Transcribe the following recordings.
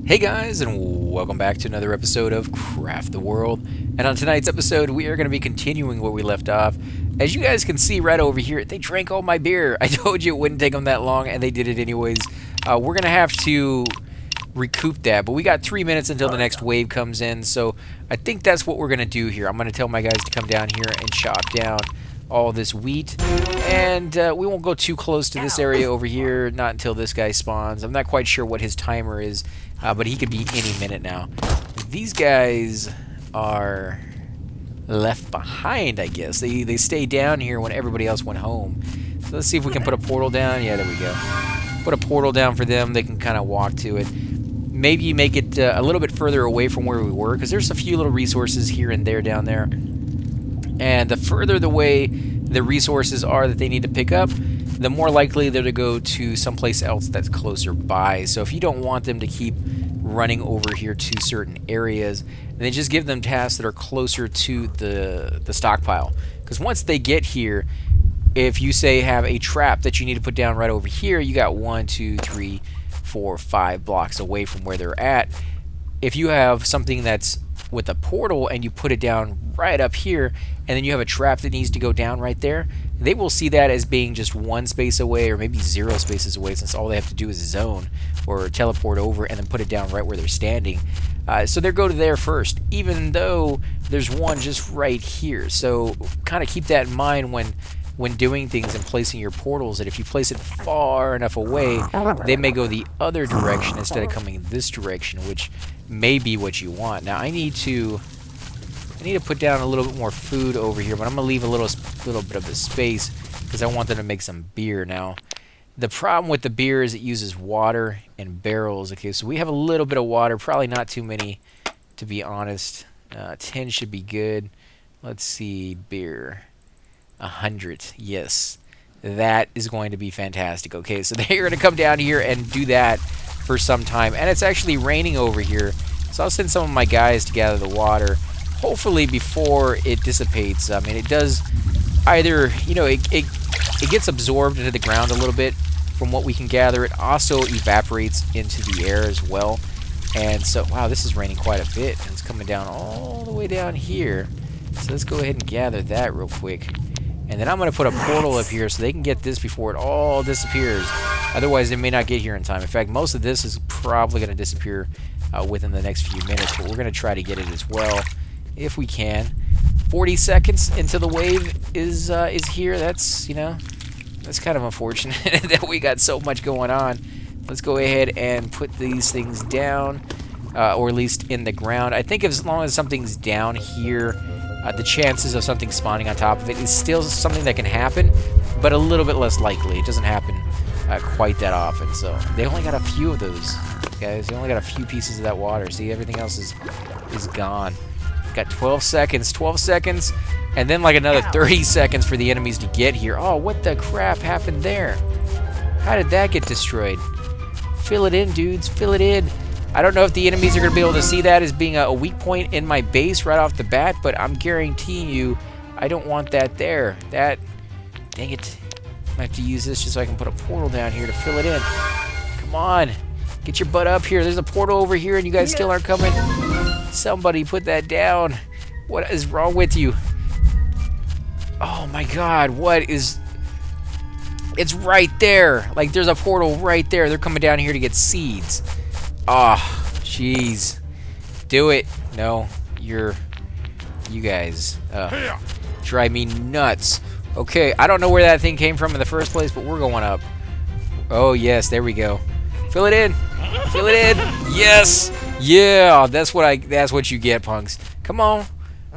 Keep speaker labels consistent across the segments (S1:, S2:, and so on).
S1: Hey guys, and welcome back to another episode of Craft the World. And on tonight's episode, we are going to be continuing where we left off. As you guys can see right over here, they drank all my beer. I told you it wouldn't take them that long, and they did it anyways. We're going to have to recoup that, but we got 3 minutes until the next wave comes in, so I think that's what we're going to do here. I'm going to tell my guys to come down here and chop down all this wheat, and we won't go too close to this area over here, not until this guy spawns. I'm not quite sure what his timer is, but he could be any minute now. These guys are left behind, I guess. They stay down here when everybody else went home. So let's see if we can put a portal down. Yeah, there we go. Put a portal down for them. They can kind of walk to it. Maybe make it a little bit further away from where we were, because there's a few little resources here and there down there. And the further the way the resources are that they need to pick up, the more likely they're to go to someplace else that's closer by. So if you don't want them to keep running over here to certain areas, then just give them tasks that are closer to the stockpile. Because once they get here, if you say have a trap that you need to put down right over here, you got 1, 2, 3, 4, 5 blocks away from where they're at. If you have something that's with a portal and you put it down right up here, and then you have a trap that needs to go down right there, they will see that as being just 1 space away, or maybe 0 spaces away, since all they have to do is zone or teleport over and then put it down right where they're standing. So they'll go to there first, even though there's one just right here. So kind of keep that in mind when doing things and placing your portals, that if you place it far enough away, they may go the other direction instead of coming this direction, which may be what you want. Now I need to put down a little bit more food over here, but I'm gonna leave a little bit of a space because I want them to make some beer. Now the problem with the beer is it uses water and barrels. Okay, so we have a little bit of water, probably not too many, to be honest. 10 should be good. Let's see, beer. 100, yes, that is going to be fantastic. Okay, so they're going to come down here and do that for some time, and it's actually raining over here, so I'll send some of my guys to gather the water, hopefully before it dissipates. I mean, it does either, you know, it gets absorbed into the ground a little bit from what we can gather. It also evaporates into the air as well, and so, wow, this is raining quite a bit, and it's coming down all the way down here. So let's go ahead and gather that real quick. And then I'm going to put a portal up here so they can get this before it all disappears. Otherwise, they may not get here in time. In fact, most of this is probably going to disappear within the next few minutes. But we're going to try to get it as well, if we can. 40 seconds until the wave is here. That's, you know, that's kind of unfortunate that we got so much going on. Let's go ahead and put these things down, or at least in the ground. I think as long as something's down here, the chances of something spawning on top of it is still something that can happen, but a little bit less likely. It doesn't happen quite that often. So they only got a few of those, guys. They only got a few pieces of that water. See, everything else is gone. Got 12 seconds, 12 seconds, and then like another 30 seconds for the enemies to get here. Oh, what the crap happened there? How did that get destroyed? Fill it in, dudes. Fill it in. I don't know if the enemies are going to be able to see that as being a weak point in my base right off the bat, but I'm guaranteeing you I don't want that there. That, dang it. I have to use this just so I can put a portal down here to fill it in. Come on. Get your butt up here. There's a portal over here and you guys still aren't coming. Somebody put that down. What is wrong with you? Oh my god, what is... It's right there. Like, there's a portal right there. They're coming down here to get seeds. Oh, jeez. Do it. No, you guys drive me nuts. Okay, I don't know where that thing came from in the first place, but we're going up. Oh, yes, there we go. Fill it in. Fill it in. Yes. Yeah, that's what you get, punks. Come on.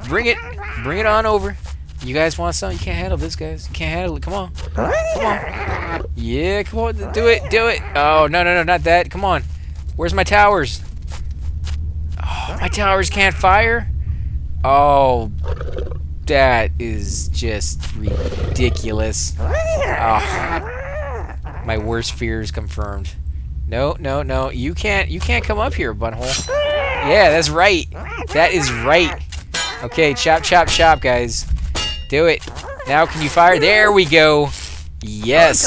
S1: Bring it. Bring it on over. You guys want some? You can't handle this, guys. You can't handle it. Come on. Come on. Yeah, come on. Do it. Do it. Oh, no, not that. Come on. Where's my towers? Oh, my towers can't fire? Oh, that is just ridiculous. Oh, my worst fears confirmed. No. You can't come up here, butthole. Yeah, that's right. That is right. Okay, chop, guys. Do it. Now can you fire? There we go. Yes.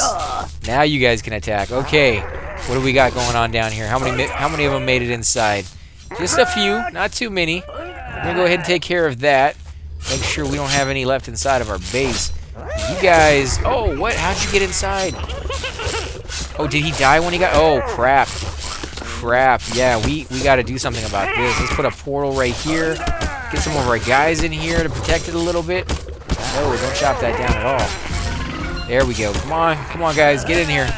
S1: Now you guys can attack. Okay. What do we got going on down here? How many of them made it inside? Just a few, not too many. We're gonna go ahead and take care of that. Make sure we don't have any left inside of our base. You guys, oh, what? How'd you get inside? Oh, did he die when he got? Oh, crap. Crap. Yeah, we got to do something about this. Let's put a portal right here. Get some of our guys in here to protect it a little bit. No, don't chop that down at all. There we go. Come on, guys, get in here.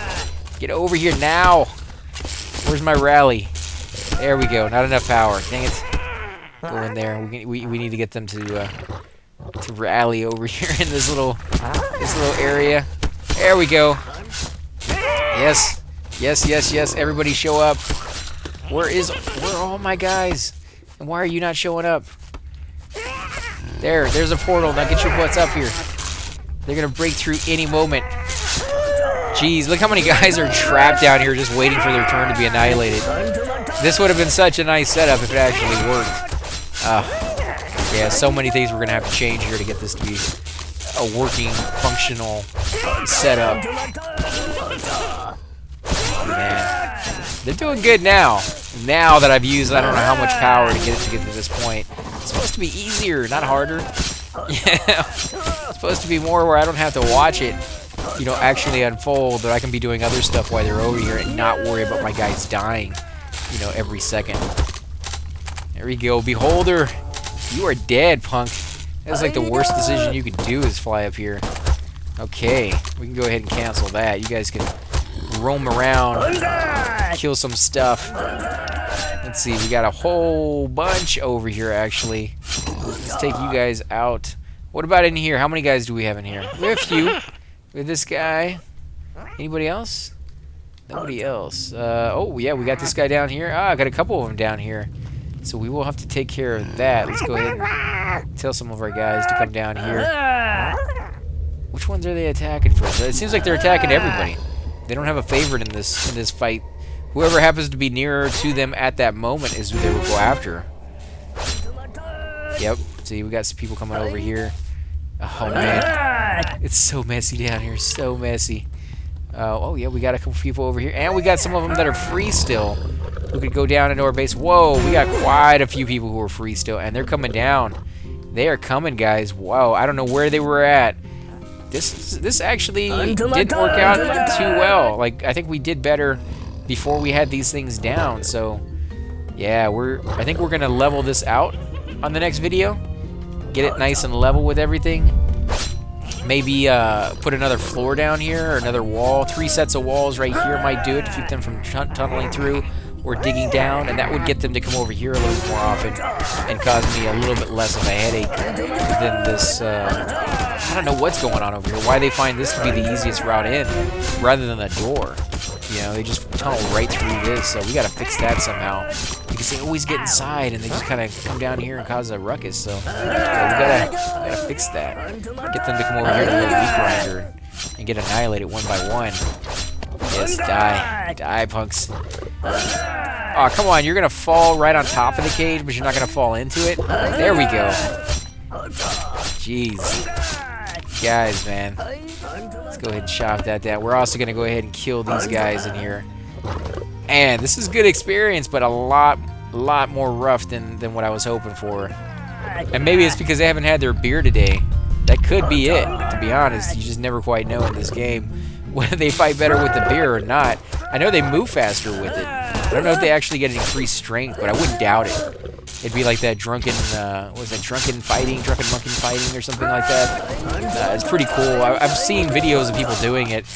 S1: Get over here now. Where's my rally? There we go. Not enough power. Dang it. Go in there. We need to get them to rally over here in this little area. There we go. Yes. Everybody show up. Where are all my guys? And why are you not showing up? There's a portal. Now get your butts up here. They're gonna break through any moment. Jeez, look how many guys are trapped down here just waiting for their turn to be annihilated. This would have been such a nice setup if it actually worked. Yeah, so many things we're gonna have to change here to get this to be a working, functional setup. Man, they're doing good now. Now that I've used, I don't know how much power to get to this point. It's supposed to be easier, not harder. Yeah, it's supposed to be more where I don't have to watch it, you know, actually unfold, but I can be doing other stuff while they're over here and not worry about my guys dying, you know, every second. There we go, Beholder. You are dead, punk. That's like the worst decision you could do is fly up here. Okay, we can go ahead and cancel that. You guys can roam around, kill some stuff. Let's see, we got a whole bunch over here, actually. Let's take you guys out. What about in here? How many guys do we have in here? We have a few. We have this guy. Anybody else? Nobody else. Oh, yeah, we got this guy down here. I got a couple of them down here. So we will have to take care of that. Let's go ahead and tell some of our guys to come down here. Which ones are they attacking first? It seems like they're attacking everybody. They don't have a favorite in this fight. Whoever happens to be nearer to them at that moment is who they will go after. Yep. See, we got some people coming over here. Oh, man. It's so messy down here. So messy. Oh, yeah, we got a couple people over here. And we got some of them that are free still, who could go down into our base. Whoa, we got quite a few people who are free still, and they're coming down. They are coming, guys. Whoa, I don't know where they were at. This actually didn't work out too well. Like, I think we did better before we had these things down. So, yeah, I think we're gonna level this out on the next video. Get it nice and level with everything. Maybe put another floor down here, or another wall. 3 sets of walls right here might do it to keep them from tunneling through or digging down, and that would get them to come over here a little bit more often and cause me a little bit less of a headache than this. I don't know what's going on over here. Why they find this to be the easiest route in rather than a door. You know, they just tunnel right through this, so we gotta fix that somehow. Because they always get inside and they just kind of come down here and cause a ruckus, so yeah, we gotta fix that. Get them to come over here to the little meat grinder and get annihilated one by one. Yes, die. Die, punks. Oh, come on, you're gonna fall right on top of the cage, but you're not gonna fall into it? There we go. Jeez. Guys, man. Let's go ahead and chop that down. We're also gonna go ahead and kill these guys in here. And this is good experience, but a lot more rough than what I was hoping for. And maybe it's because they haven't had their beer today. That could be it, to be honest. You just never quite know in this game whether they fight better with the beer or not. I know they move faster with it. I don't know if they actually get an increased strength, but I wouldn't doubt it. It'd be like that drunken, what was that, drunken monkey fighting or something like that. It's pretty cool. I've seen videos of people doing it,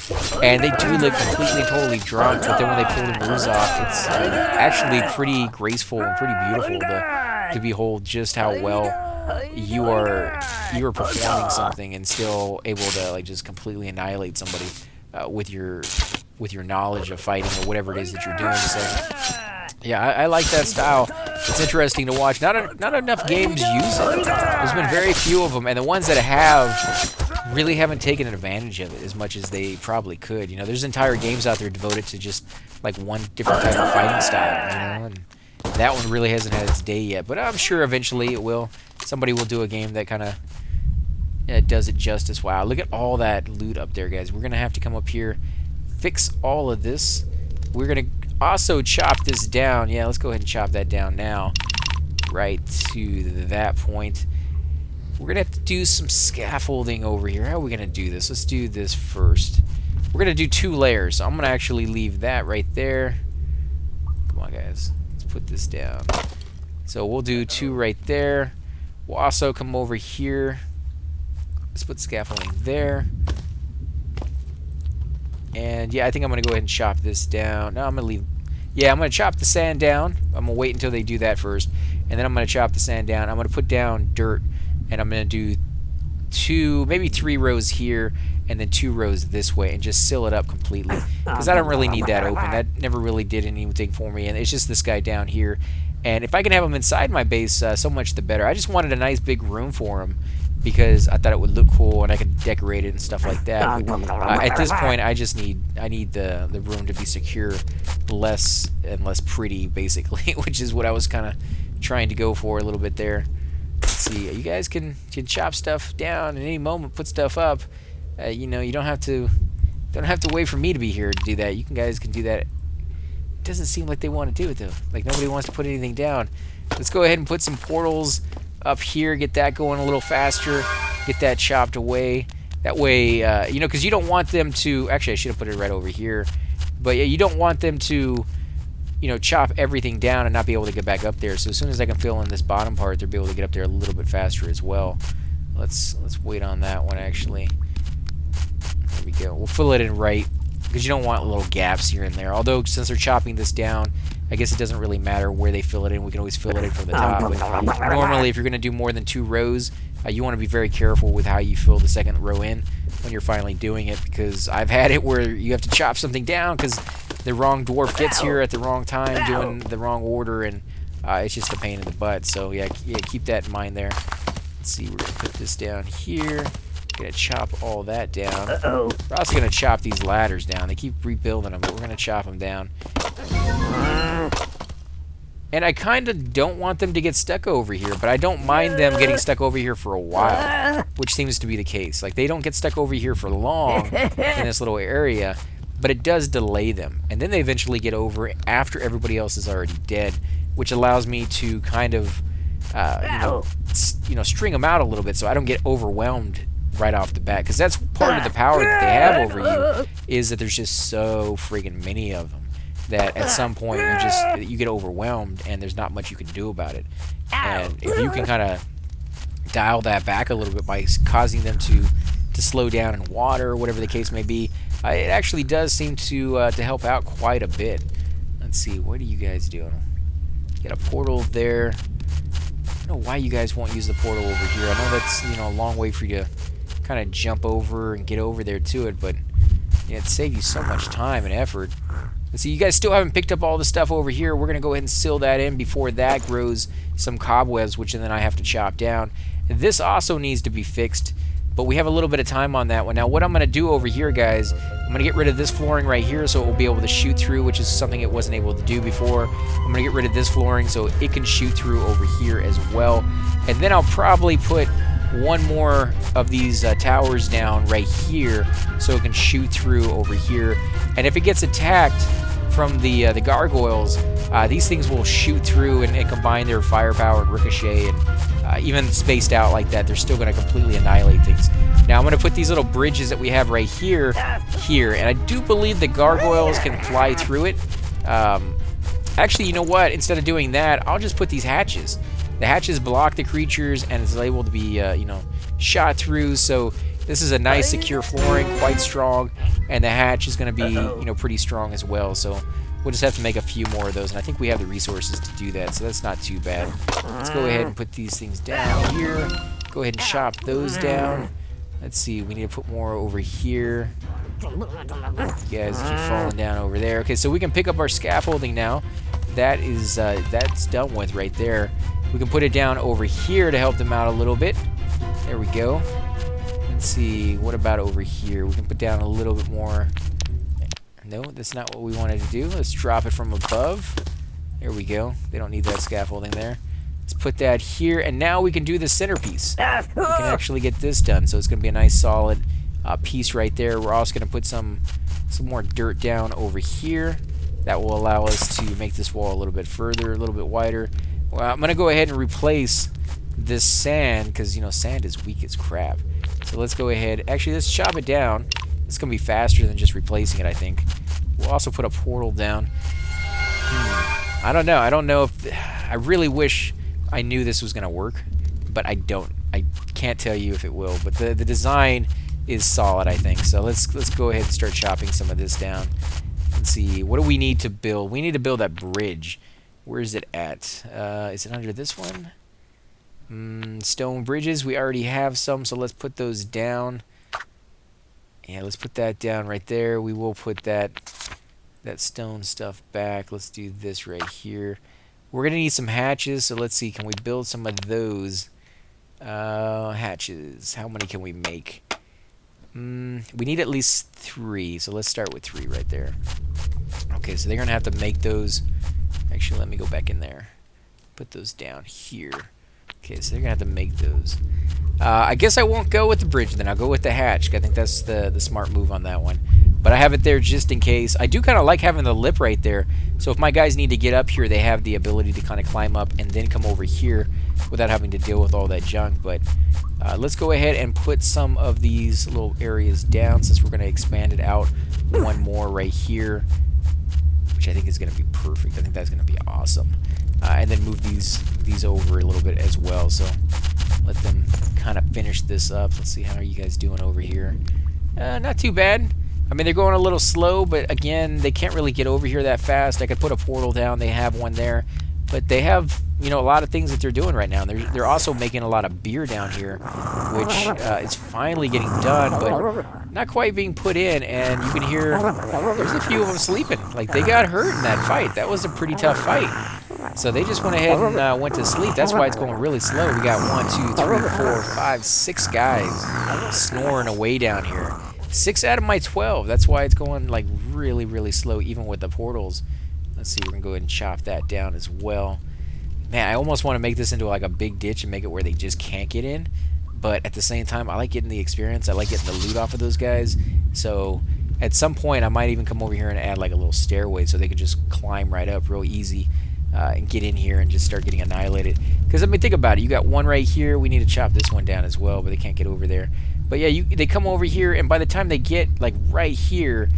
S1: and they do look completely, totally drunk, but then when they pull the moves off, it's actually pretty graceful and pretty beautiful to behold just how well you are performing something and still able to like just completely annihilate somebody with your knowledge of fighting or whatever it is that you're doing. So yeah, I like that style. It's interesting to watch. Not enough games use it. There's been very few of them, and the ones that have really haven't taken advantage of it as much as they probably could. You know, there's entire games out there devoted to just like one different type of fighting style. You know, and that one really hasn't had its day yet, but I'm sure eventually it will. Somebody will do a game that kind of does it justice. Wow, look at all that loot up there, guys. We're gonna have to come up here, fix all of this, we're going to also chop this down. Yeah, let's go ahead and chop that down now. Right to that point. We're going to have to do some scaffolding over here. How are we going to do this? Let's do this first. We're going to do 2 layers. So I'm going to actually leave that right there. Come on, guys. Let's put this down. So we'll do 2 right there. We'll also come over here. Let's put scaffolding there. And yeah, I think I'm going to go ahead and chop this down. No, I'm going to leave. Yeah, I'm going to chop the sand down. I'm going to wait until they do that first. And then I'm going to chop the sand down. I'm going to put down dirt. And I'm going to do 2, maybe 3 rows here. And then 2 rows this way. And just seal it up completely. Because I don't really need that open. That never really did anything for me. And it's just this guy down here. And if I can have him inside my base, so much the better. I just wanted a nice big room for him. Because I thought it would look cool and I could decorate it and stuff like that. But, at this point, I need the room to be secure, less and less pretty, basically, which is what I was kind of trying to go for a little bit there. Let's see, you guys can chop stuff down at any moment, put stuff up. You know, you don't have to wait for me to be here to do that. You guys can do that. It doesn't seem like they want to do it though. Like nobody wants to put anything down. Let's go ahead and put some portals up here, get that going a little faster, get that chopped away. That way, you know, because you don't want them to, actually I should have put it right over here, but yeah, you don't want them to, you know, chop everything down and not be able to get back up there. So as soon as I can fill in this bottom part, they'll be able to get up there a little bit faster as well. Let's wait on that one actually. There we go. We'll fill it in right, because you don't want little gaps here and there. Although since they're chopping this down, I guess it doesn't really matter where they fill it in. We can always fill it in from the top. But normally, if you're going to do more than 2 rows, you want to be very careful with how you fill the second row in when you're finally doing it. Because I've had it where you have to chop something down because the wrong dwarf gets here at the wrong time, doing the wrong order, and it's just a pain in the butt. So yeah, keep that in mind there. Let's see, we're going to put this down here. We're going to chop all that down. We're also going to chop these ladders down. They keep rebuilding them, but we're going to chop them down. And I kind of don't want them to get stuck over here, but I don't mind them getting stuck over here for a while, which seems to be the case. Like, they don't get stuck over here for long in this little area, but it does delay them. And then they eventually get over after everybody else is already dead, which allows me to kind of, you know, string them out a little bit so I don't get overwhelmed right off the bat. Because that's part of the power that they have over you, is that there's just so friggin' many of them that at some point you get overwhelmed and there's not much you can do about it. And if you can kind of dial that back a little bit by causing them to slow down in water or whatever the case may be, it actually does seem to help out quite a bit. Let's see, what are you guys doing? Got a portal there. I don't know why you guys won't use the portal over here. I know that's, you know, a long way for you to kind of jump over and get over there to it, but yeah, it'd save you so much time and effort. Let's see, you guys still haven't picked up all the stuff over here. We're going to go ahead and seal that in before that grows some cobwebs, which then I have to chop down. This also needs to be fixed, but we have a little bit of time on that one. Now, what I'm going to do over here, guys, I'm going to get rid of this flooring right here so it will be able to shoot through, which is something it wasn't able to do before. I'm going to get rid of this flooring so it can shoot through over here as well. And then I'll probably put one more of these towers down right here so it can shoot through over here. And if it gets attacked from the gargoyles, these things will shoot through and combine their firepower and ricochet, and even spaced out like that, they're still going to completely annihilate things. Now I'm going to put these little bridges that we have right here, and I do believe the gargoyles can fly through it. Actually, you know what? Instead of doing that, I'll just put these hatches. The hatches block the creatures and is able to be, you know, shot through. So this is a nice secure flooring, quite strong, and the hatch is going to be, you know, pretty strong as well. So we'll just have to make a few more of those, and I think we have the resources to do that, so that's not too bad. Let's go ahead and put these things down here. Go ahead and chop those down. Let's see, we need to put more over here. You guys keep falling down over there. Okay, so we can pick up our scaffolding now. That is, that's done with right there. We can put it down over here to help them out a little bit. There we go. Let's see, what about over here? We can put down a little bit more. No, that's not what we wanted to do. Let's drop it from above. There we go. They don't need that scaffolding there. Let's put that here, and now we can do the centerpiece. We can actually get this done, so it's going to be a nice solid piece right there. We're also going to put some more dirt down over here. That will allow us to make this wall a little bit further, a little bit wider. Well, I'm going to go ahead and replace this sand because, you know, sand is weak as crap. So let's go ahead. Actually, let's chop it down. It's going to be faster than just replacing it, I think. We'll also put a portal down. I don't know. I don't know if... I really wish I knew this was going to work, but I don't. I can't tell you if it will, but the design is solid, I think. So let's go ahead and start chopping some of this down. Let's see, what do we need to build? We need to build that bridge. Where is it at? Is it under this one? Stone bridges, we already have some, so let's put those down. Yeah, let's put that down right there. We will put that stone stuff back. Let's do this right here. We're going to need some hatches, so let's see, can we build some of those? Hatches, how many can we make? We need at least 3, so let's start with 3 right there. Okay, so they're going to have to make those. Actually, let me go back in there. Put those down here. Okay, so they're going to have to make those. I guess I won't go with the bridge then. I'll go with the hatch. I think that's the smart move on that one. But I have it there just in case. I do kind of like having the lip right there. So if my guys need to get up here, they have the ability to kind of climb up and then come over here without having to deal with all that junk. But let's go ahead and put some of these little areas down since we're going to expand it out one more right here, which I think is going to be perfect. I think that's going to be awesome. And then move these over a little bit as well. So let them kind of finish this up. Let's see, how are you guys doing over here? Not too bad. I mean, they're going a little slow, but again, they can't really get over here that fast. I could put a portal down. They have one there. But they have, you know, a lot of things that they're doing right now. They're also making a lot of beer down here, which is finally getting done, but not quite being put in. And you can hear there's a few of them sleeping. Like, they got hurt in that fight. That was a pretty tough fight. So they just went ahead and went to sleep. That's why it's going really slow. We got 1, 2, 3, 4, 5, 6 guys snoring away down here. 6 out of my 12. That's why it's going like really, really slow, even with the portals. Let's see, we're going to go ahead and chop that down as well. Man, I almost want to make this into like a big ditch and make it where they just can't get in. But at the same time, I like getting the experience. I like getting the loot off of those guys. So at some point, I might even come over here and add like a little stairway so they can just climb right up real easy and get in here and just start getting annihilated. Because, I mean, think about it. You got one right here. We need to chop this one down as well, but they can't get over there. But yeah, they come over here, and by the time they get like right here,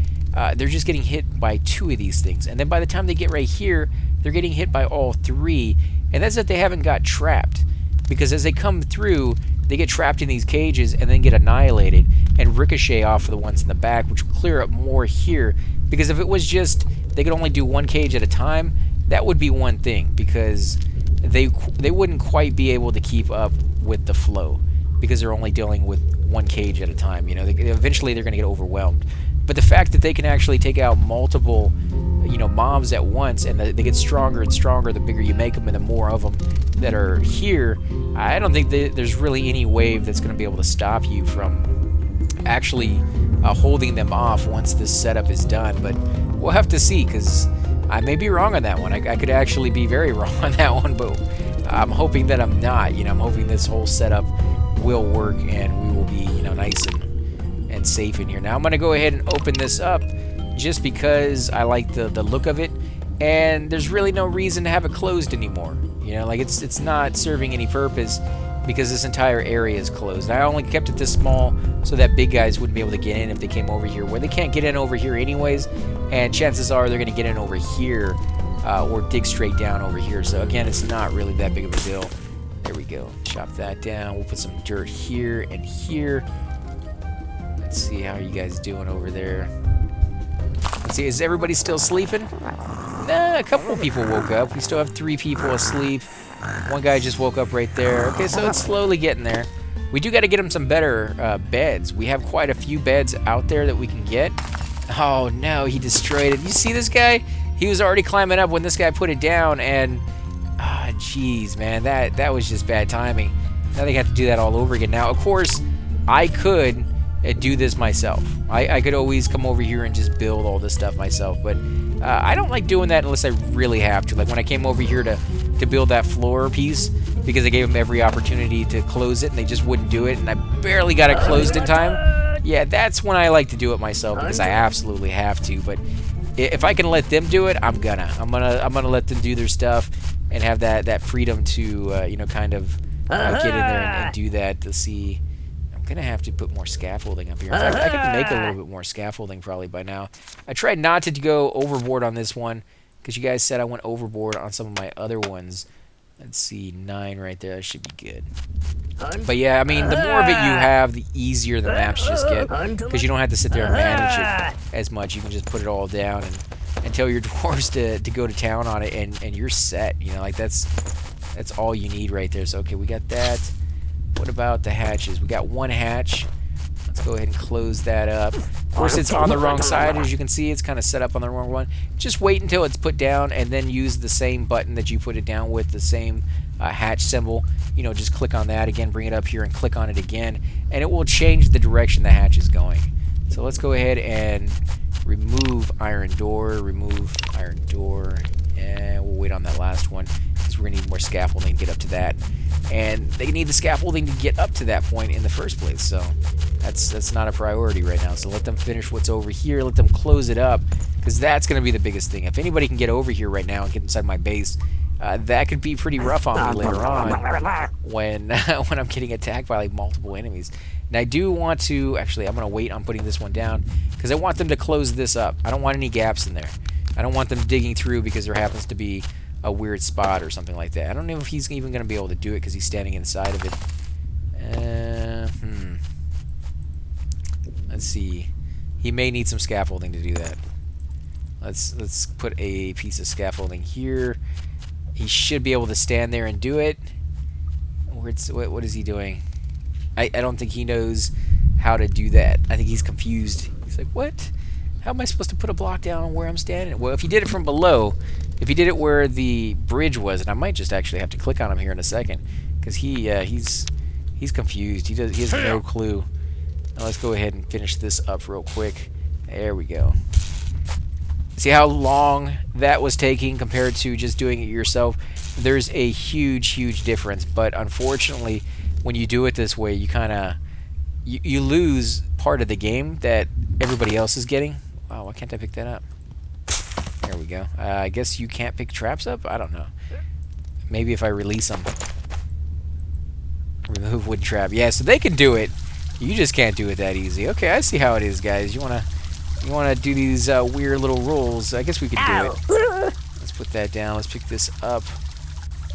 S1: they're just getting hit by 2 of these things. And then by the time they get right here, they're getting hit by all 3. And that's if they haven't got trapped. Because as they come through, they get trapped in these cages and then get annihilated and ricochet off of the ones in the back, which will clear up more here. Because if it was just they could only do 1 cage at a time, that would be one thing. Because they wouldn't quite be able to keep up with the flow. Because they're only dealing with 1 cage at a time. You know, eventually they're going to get overwhelmed. But the fact that they can actually take out multiple, you know, mobs at once, and they get stronger and stronger the bigger you make them, and the more of them that are here, I don't think there's really any wave that's going to be able to stop you from actually holding them off once this setup is done. But we'll have to see, because I may be wrong on that one. I could actually be very wrong on that one, but I'm hoping that I'm not. You know, I'm hoping this whole setup will work and we will be, you know, nice and safe in here. Now I'm going to go ahead and open this up just because I like the look of it, and there's really no reason to have it closed anymore. You know, like it's not serving any purpose because this entire area is closed. I only kept it this small so that big guys wouldn't be able to get in if they came over here, where they can't get in over here anyways, and chances are they're going to get in over here or dig straight down over here. So again, it's not really that big of a deal. There we go. Chop that down. We'll put some dirt here and here. Let's see, how are you guys doing over there? Let's see, is everybody still sleeping? Nah, a couple people woke up. We still have 3 people asleep. One guy just woke up right there. Okay, so it's slowly getting there. We do got to get him some better beds. We have quite a few beds out there that we can get. Oh no, he destroyed it. You see this guy? He was already climbing up when this guy put it down, and jeez, man, that was just bad timing. Now they have to do that all over again. Now, of course, I could do this myself. I could always come over here and just build all this stuff myself, but I don't like doing that unless I really have to. Like when I came over here to build that floor piece, because I gave them every opportunity to close it and they just wouldn't do it, and I barely got it closed in time. Yeah, that's when I like to do it myself, because I absolutely have to. But if I can let them do it, I'm gonna let them do their stuff and have that freedom to you know, kind of get in there and do that. To see, I'm gonna have to put more scaffolding up here. In fact, I could make a little bit more scaffolding probably by now. I tried not to go overboard on this one because you guys said I went overboard on some of my other ones. Let's see, 9 right there. That should be good. But yeah, I mean, the more of it you have, the easier the maps just get, because you don't have to sit there and manage it as much. You can just put it all down and tell your dwarves to go to town on it, and you're set. You know, like that's all you need right there. So okay, we got that. What about the hatches? We got 1 hatch. Let's go ahead and close that up. Of course, it's on the wrong side. As you can see, it's kind of set up on the wrong one. Just wait until it's put down, and then use the same button that you put it down with, the same hatch symbol. You know, just click on that again, bring it up here, and click on it again, and it will change the direction the hatch is going. So let's go ahead and remove iron door, and we'll wait on that last one, because we're going to need more scaffolding to get up to that. And they need the scaffolding to get up to that point in the first place, so that's not a priority right now. So let them finish what's over here, let them close it up, because that's going to be the biggest thing. If anybody can get over here right now and get inside my base, that could be pretty rough on me later on when when I'm getting attacked by like multiple enemies. And I do want to, actually, I'm going to wait on putting this one down, because I want them to close this up. I don't want any gaps in there. I don't want them digging through because there happens to be a weird spot or something like that. I don't know if he's even going to be able to do it because he's standing inside of it. Let's see. He may need some scaffolding to do that. Let's put a piece of scaffolding here. He should be able to stand there and do it. What is he doing? I don't think he knows how to do that. I think he's confused. He's like, what? How am I supposed to put a block down on where I'm standing? Well, if he did it from below, if he did it where the bridge was, and I might just actually have to click on him here in a second, because he's confused. He has no clue. Now let's go ahead and finish this up real quick. There we go. See how long that was taking compared to just doing it yourself? There's a huge difference, but unfortunately, when you do it this way, you kind of you lose part of the game that everybody else is getting. Wow, why can't I pick that up? There we go. I guess you can't pick traps up? I don't know. Maybe if I release them. Remove wood trap. Yeah, so they can do it. You just can't do it that easy. Okay, I see how it is, guys. You wanna do these weird little rolls. I guess we could do it. Let's put that down. Let's pick this up.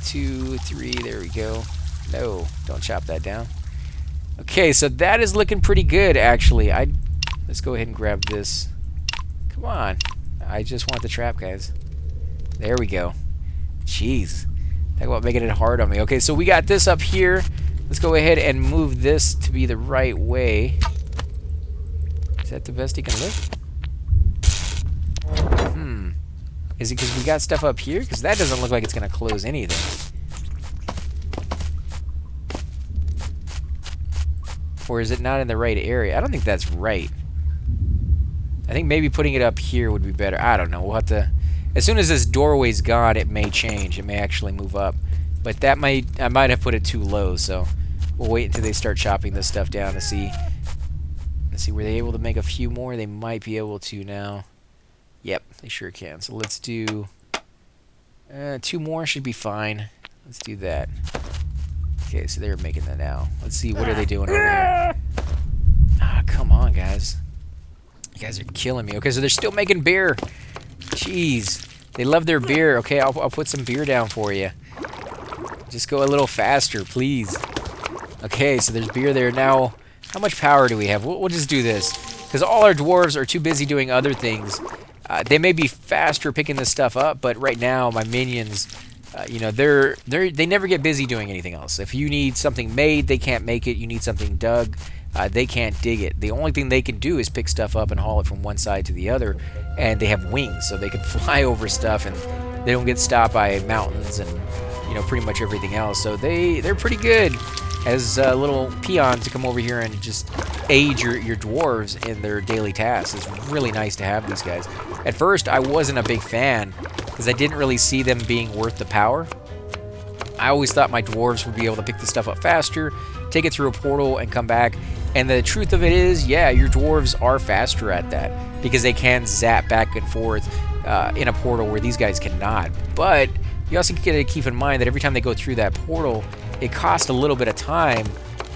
S1: 2, 3, there we go. No, don't chop that down. Okay, so that is looking pretty good, actually. Let's go ahead and grab this. Come on. I just want the trap, guys. There we go. Jeez. Talk about making it hard on me. Okay, so we got this up here. Let's go ahead and move this to be the right way. Is that the best he can lift? Is it because we got stuff up here? Because that doesn't look like it's going to close anything. Or is it not in the right area? I don't think that's right. I think maybe putting it up here would be better. I don't know. We'll have to... As soon as this doorway's gone, it may change. It may actually move up. But that might... I might have put it too low, so... We'll wait until they start chopping this stuff down to see... Let's see, were they able to make a few more? They might be able to now. Yep, they sure can. So let's do... 2 more should be fine. Let's do that. Okay, so they're making that now. Let's see, what are they doing over here? Ah, come on, guys. You guys are killing me. Okay, so they're still making beer. Jeez. They love their beer. Okay, I'll put some beer down for you. Just go a little faster, please. Okay, so there's beer there. Now, how much power do we have? We'll just do this. Because all our dwarves are too busy doing other things. They may be faster picking this stuff up, but right now, my minions... you know, they never get busy doing anything else. If you need something made, they can't make it. You need something dug, they can't dig it. The only thing they can do is pick stuff up and haul it from one side to the other, and they have wings, so they can fly over stuff, and they don't get stopped by mountains and, you know, pretty much everything else. So they're pretty good as little peons to come over here and just aid your dwarves in their daily tasks. It's really nice to have these guys. At first, I wasn't a big fan, because I didn't really see them being worth the power. I always thought my dwarves would be able to pick the stuff up faster, take it through a portal, and come back. And the truth of it is, yeah, your dwarves are faster at that because they can zap back and forth in a portal where these guys cannot. But you also got to keep in mind that every time they go through that portal, it costs a little bit of time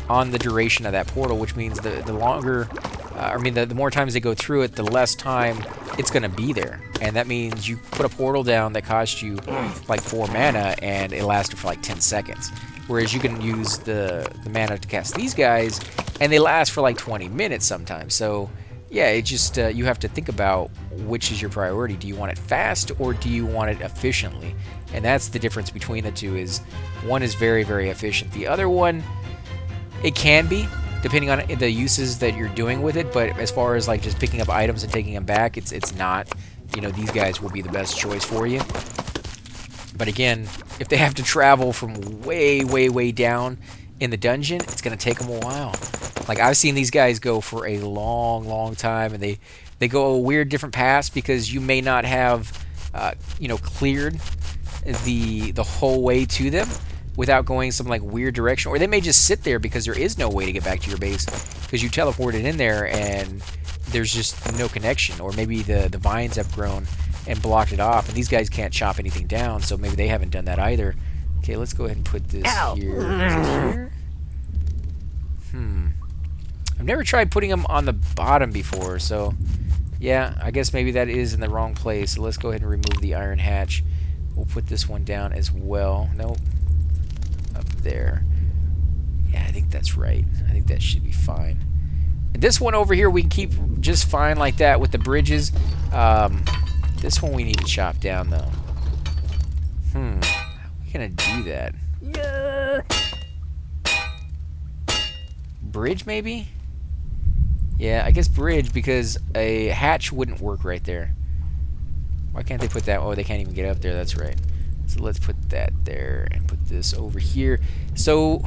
S1: on the duration of that portal, which means the longer, the more times they go through it, the less time it's going to be there. And that means you put a portal down that costs you like 4 mana and it lasted for like 10 seconds. Whereas you can use the mana to cast these guys and they last for like 20 minutes sometimes. So yeah, it just, you have to think about which is your priority. Do you want it fast or do you want it efficiently? And that's the difference between the two. Is one is very, very efficient. The other one, it can be, depending on the uses that you're doing with it, but as far as like just picking up items and taking them back, it's not. You know, these guys will be the best choice for you. But again, if they have to travel from way, way, way down in the dungeon, it's going to take them a while. Like, I've seen these guys go for a long, long time, and they go a weird different paths because you may not have, cleared the whole way to them without going some like weird direction, or they may just sit there because there is no way to get back to your base because you teleported in there and there's just no connection, or maybe the vines have grown and blocked it off, and these guys can't chop anything down, so maybe they haven't done that either. Okay, let's go ahead and put this here. Is it here? I've never tried putting them on the bottom before, so yeah, I guess maybe that is in the wrong place. So let's go ahead and remove the iron hatch. We'll put this one down as well. Nope. Up there. Yeah, I think that's right. I think that should be fine. And this one over here we can keep just fine like that with the bridges. This one we need to chop down though. How are we gonna do that? Bridge maybe? Yeah, I guess bridge, because a hatch wouldn't work right there. Why can't they put that? Oh, they can't even get up there. That's right. So let's put that there and put this over here. So,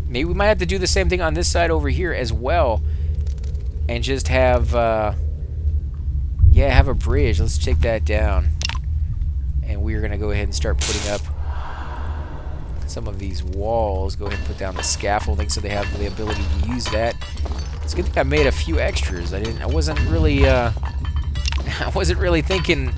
S1: maybe we might have to do the same thing on this side over here as well, and just have, have a bridge. Let's take that down, and we're gonna go ahead and start putting up some of these walls. Go ahead and put down the scaffolding so they have the ability to use that. It's a good thing I made a few extras. I wasn't really thinking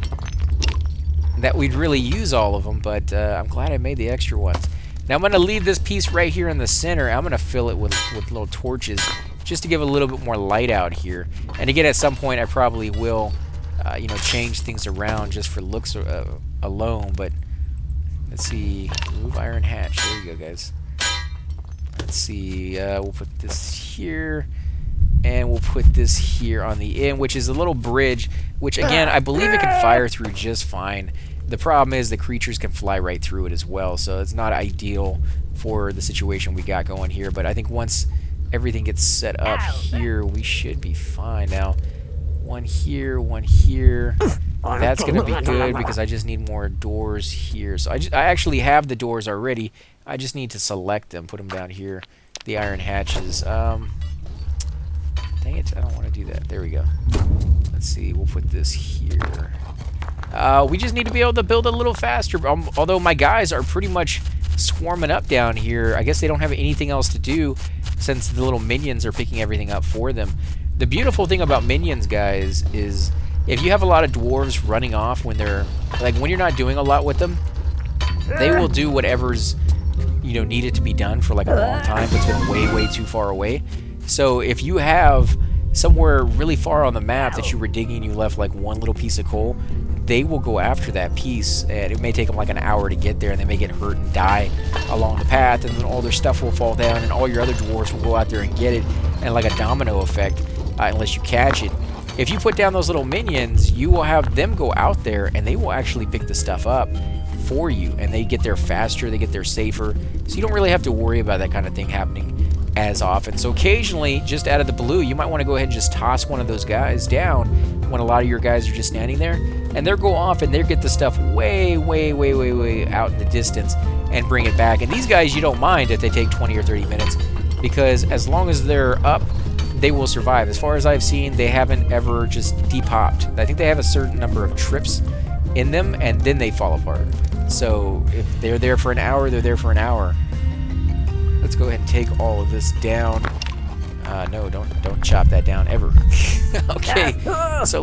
S1: that we'd really use all of them, but I'm glad I made the extra ones. Now I'm going to leave this piece right here in the center. I'm going to fill it with little torches just to give a little bit more light out here. And again, at some point I probably will, change things around just for looks alone. But let's see, remove iron hatch. There you go, guys. Let's see, we'll put this here. And we'll put this here on the end, which is a little bridge, which again, I believe it can fire through just fine. The problem is the creatures can fly right through it as well, so it's not ideal for the situation we got going here. But I think once everything gets set up here, we should be fine. Now, one here, one here. That's going to be good because I just need more doors here. So I actually have the doors already. I just need to select them, put them down here. The iron hatches. Dang it, I don't want to do that. There we go. Let's see, we'll put this here. We just need to be able to build a little faster. Although my guys are pretty much swarming up down here. I guess they don't have anything else to do since the little minions are picking everything up for them. The beautiful thing about minions, guys, is if you have a lot of dwarves running off when they're, like when you're not doing a lot with them, they will do whatever's, needed to be done for like a long time that's been way, way too far away. So if you have somewhere really far on the map that you were digging and you left like one little piece of coal, they will go after that piece, and it may take them like an hour to get there, and they may get hurt and die along the path, and then all their stuff will fall down, and all your other dwarves will go out there and get it, and like a domino effect, unless you catch it. If you put down those little minions, you will have them go out there, and they will actually pick the stuff up for you, and they get there faster, they get there safer, so you don't really have to worry about that kind of thing happening as often. So occasionally, just out of the blue, you might want to go ahead and just toss one of those guys down when a lot of your guys are just standing there, and they'll go off and they'll get the stuff way, way, way, way, way out in the distance and bring it back. And these guys, you don't mind if they take 20 or 30 minutes, because as long as they're up, they will survive. As far as I've seen, they haven't ever just depopped. I think they have a certain number of trips in them, and then they fall apart. So if they're there for an hour, they're there for an hour. Let's go ahead and take all of this down. No, don't chop that down ever. Okay, so